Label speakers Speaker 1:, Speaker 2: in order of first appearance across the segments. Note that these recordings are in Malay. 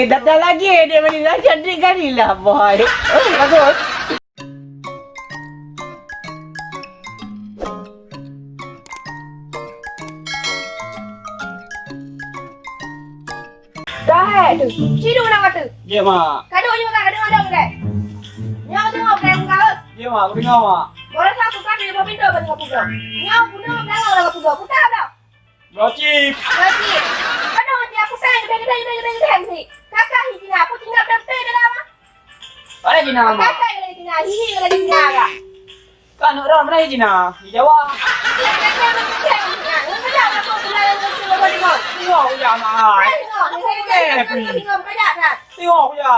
Speaker 1: Datang lagi dia menilai cantik kalilah boy. Oh, bagus.
Speaker 2: Dah tu. Cidu nak kata.
Speaker 3: Ya mak.
Speaker 2: Kado je makan, kado ada ke? Nyau tengok plan kau.
Speaker 3: Ya mak, aku dengar mak.
Speaker 2: Boleh satu kan dia mau pintu bagi aku. Nyau guna plan orang aku. Putar dah.
Speaker 3: Rocip.
Speaker 2: Lagi. Kado je aku sayang gede si. Kakak hijina aku tinggal berapa dah mah.
Speaker 3: Ada Jina mak.
Speaker 2: Kakak lagi tinggal hihi lagi tinggal kan.
Speaker 3: Kan orang mana Jina? Di Jawa. Tengok je mak. Tengok je.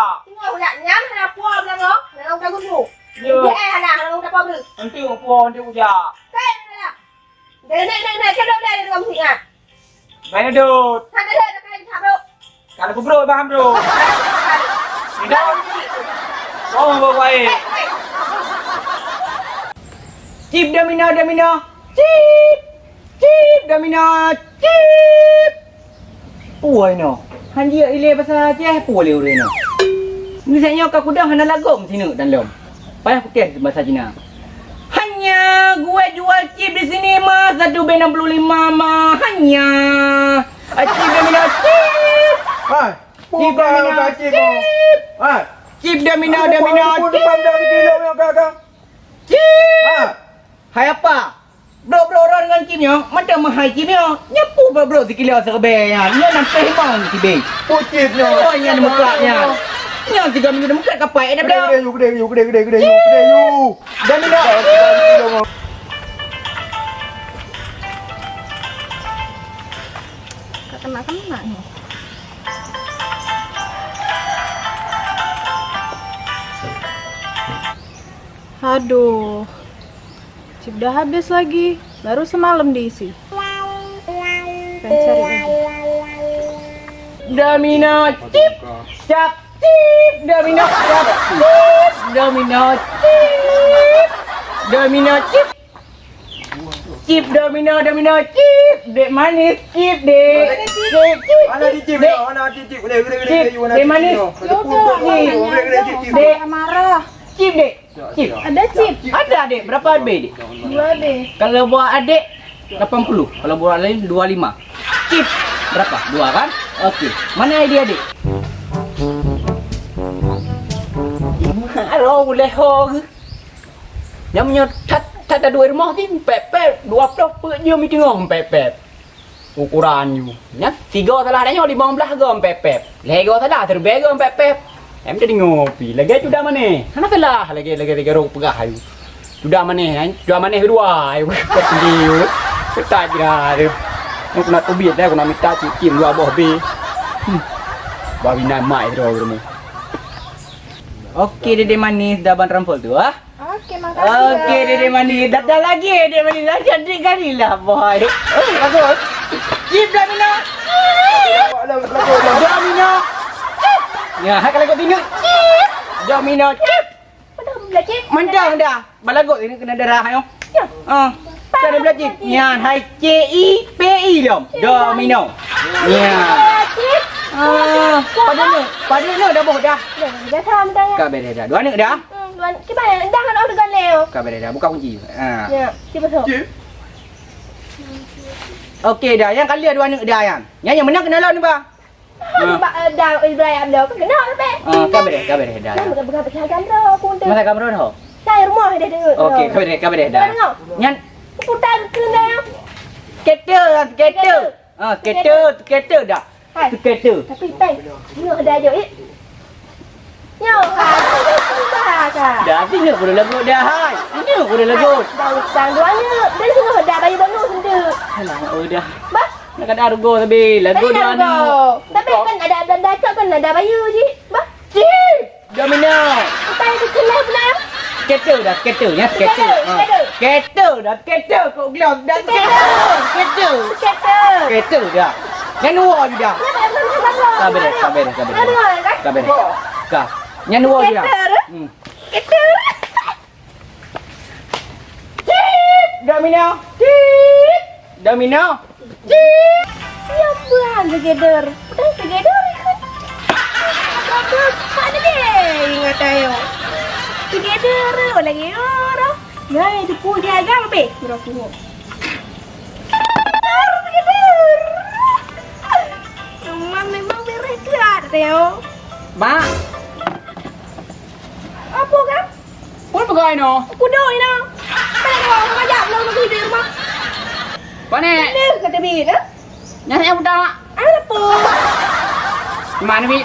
Speaker 3: Nanti apa nanti je. Banyak dud. Kan aku bro, paham bro. Tidak. Oh, baik.
Speaker 1: Chip domino. Chip. Chip domino. Chip. Puai no. Han dia ile pasal je puai le no. Ni saya kau kuda hana lagom sini dalam. Payah pakai bahasa Cina. Hanya gue jual chip di sini mas 1.65 mah hanya. Chip domino chip.
Speaker 4: Hai, bukan kacik kau. Hai,
Speaker 1: Chip domino.
Speaker 4: aku depan dah kilo yang kakak.
Speaker 1: Chip.
Speaker 4: Ah,
Speaker 1: Hai apa? Bro orang dengan chipnya, macam mahal chipnya. Nyapu bro sekilo serbe ya. Nya nampak bang tibe.
Speaker 4: pucitnya.
Speaker 1: Oh yang mukanya. Nya 3 minggu muka kapai dah bro.
Speaker 4: Gede you.
Speaker 1: Domino.
Speaker 2: Kena ni.
Speaker 5: Aduh, chip dah habis lagi. Baru semalam diisi. Pengen cari lagi.
Speaker 1: Domino chip. Cap chip. Domino cap chip. Domino chip. Domino chip. Chip domino chip. Dek manis chip dek. Dek chip.
Speaker 4: Mana di chip?
Speaker 1: Dek.
Speaker 4: Mana di chip? Gede you
Speaker 1: Dek manis.
Speaker 4: Gede.
Speaker 5: Marah.
Speaker 1: Chip dek. Chip.
Speaker 5: Ada chip.
Speaker 1: Ada dek. Berapa dek?
Speaker 5: 2 deh.
Speaker 1: Kalau buat adik 80. Kalau buat lain 25. Chip berapa? 2 kan? Okey. Mana idea adik? Halo, boleh hog. Namanya tak ada 2 rumah ni pepet 20 per je mi tengok pepet. Ukuran you. Nya tiga salah dah 15 gram pepet. Lego salah terbaik gram pepet. Em jadi ngopi. Lagi sudah mana? Mana salah lagi rok pegah you. Sudah mana? Sudah mana kedua? Aku sendiri. Tak kira tu. Aku nak tubit dah, aku nak minta cikim dua buah be. Babi nak mai tu rumah. Okey dede manis dah ban rampol tu ah.
Speaker 5: Oke, makasih.
Speaker 1: Okey dede manis datang lagi dede manis dah cantik kalilah boy. Oh bagus. Chip domino. Domino. Ya, kalau kau tengok chip. Domino chip. Mantap dah. Balagot ini kena darah ayo. Kita ada belajar. Nyan, hai CIPI dom. Domino. Ya. Pada ni dah boh dah.
Speaker 2: Dah tham dah ya.
Speaker 1: Kak beres dah. 2 ni dah.
Speaker 2: Cái bài dah kan order leo.
Speaker 1: Kak beres dah. Buka kunci.
Speaker 2: Ya, cuba tu.
Speaker 1: Okey dah. Yang kali 2 ni dah yang. Yang menang kena lawan ni ba.
Speaker 2: Dah Ibrahim dah kan kenal be.
Speaker 1: Kak beres dah.
Speaker 2: Bukan kamera aku untuk.
Speaker 1: Masa kamera dah.
Speaker 2: Saya rumah dia dengar.
Speaker 1: Okey, kak beres dah. Yang
Speaker 2: Putar kena.
Speaker 1: skater. Skater dah. Skater.
Speaker 2: Tapi teng. Nyok dah je. Nyok ha.
Speaker 1: Dah tinggal boleh lagu dah hai. Ini boleh lagu.
Speaker 2: Dah utang duanya. Dia suruh dah bayi baru sendiri.
Speaker 1: Alah, dah.
Speaker 2: Bah,
Speaker 1: Nak ada argo tapi lagu dia ni.
Speaker 2: tapi kan ada cak kan ada bayu je. Bah,
Speaker 1: Chip. Domino.
Speaker 2: apa yang dikenal pula?
Speaker 1: Skater dah, skater ya, skater. Skater dah, skater. Kau gelar dah skater. Skater dah. Yang dua je dah. Sabar. Kak. Yang dua je dah. Chip. Domino. Chip.
Speaker 2: Ya together. Udah together kan? Mana deh? Ingat ayo. Together lagi orang. Ya itu punya agak be. Berapa mo? Together. Memang berat Teo.
Speaker 1: Ma,
Speaker 2: Apa kan?
Speaker 1: pun pegawai no.
Speaker 2: Aku doi na. Mana kau orang ajak lo nak di rumah?
Speaker 1: Pane,
Speaker 2: Ni kata bi dah.
Speaker 1: nyari apa dah?
Speaker 2: Ada apa?
Speaker 1: Mana bi?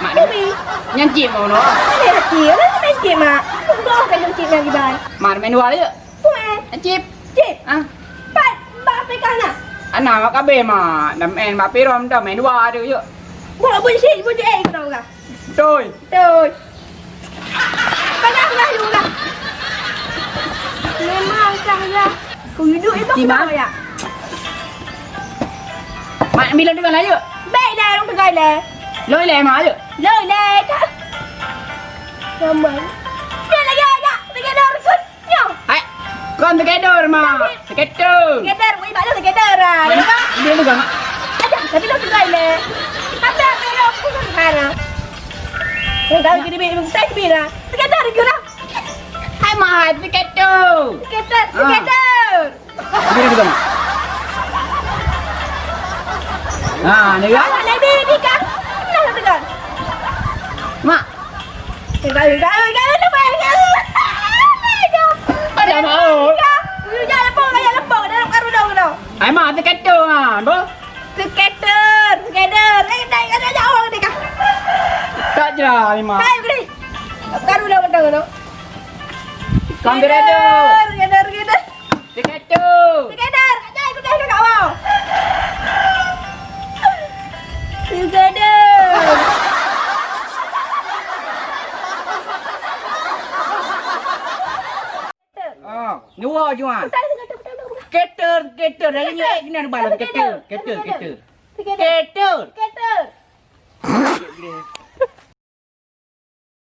Speaker 1: Mak
Speaker 2: Ada bi.
Speaker 1: nyanci mau no.
Speaker 2: Ada lagi. Ada main cik mak. Kau kan yang cik lagi bai.
Speaker 1: Mana main dua aja.
Speaker 2: Puan.
Speaker 1: Nyanci.
Speaker 2: Cik.
Speaker 1: Ah,
Speaker 2: Pat. Bak pegang na.
Speaker 1: anak mak kabe ma, nam en mak pirom dah main dua ada je.
Speaker 2: Buat bunyi kau kan.
Speaker 1: Tôi.
Speaker 2: Rồi. Pegang lah dulu lah. Memang saya. Kau duduk itu
Speaker 1: Cik Mak.
Speaker 2: ya?
Speaker 1: Mak bilang dengan aja.
Speaker 2: Baik dah, orang pegang lah.
Speaker 1: Lôi lẹ mà aja.
Speaker 2: Lôi leh tak. Ramai. Dia lagi ada. Lagi ada rekut. Yo.
Speaker 1: Ai, con together mà. Together.
Speaker 2: Together, wei balik together ah. Dia kan?
Speaker 1: Dia juga mak.
Speaker 2: Ada, tapi lo pegang leh. Ada pero aku kan mana. Kau jadi biar saya biar. Together juga lah.
Speaker 1: Hai mà, together.
Speaker 2: Together, together.
Speaker 1: Dia juga mak. Nah, ni kan.
Speaker 2: Awak lagi ni kan? Mana pegang?
Speaker 1: Mak,
Speaker 2: Pegang. Lepas.
Speaker 1: ada mau.
Speaker 2: Jangan lepok dalam karung dong.
Speaker 1: Hai mà, together à, bố.
Speaker 2: Together. Ada jauh ni kan?
Speaker 1: Tak je ni mak.
Speaker 2: Hai, gini. Karung dong.
Speaker 1: Con together.
Speaker 2: Together.
Speaker 1: Together.
Speaker 2: Aja ikut dah kau mau. Together.
Speaker 1: Nuo juan. Together. Lagi ni kena balang together.
Speaker 2: Together.
Speaker 1: Together.
Speaker 2: Together.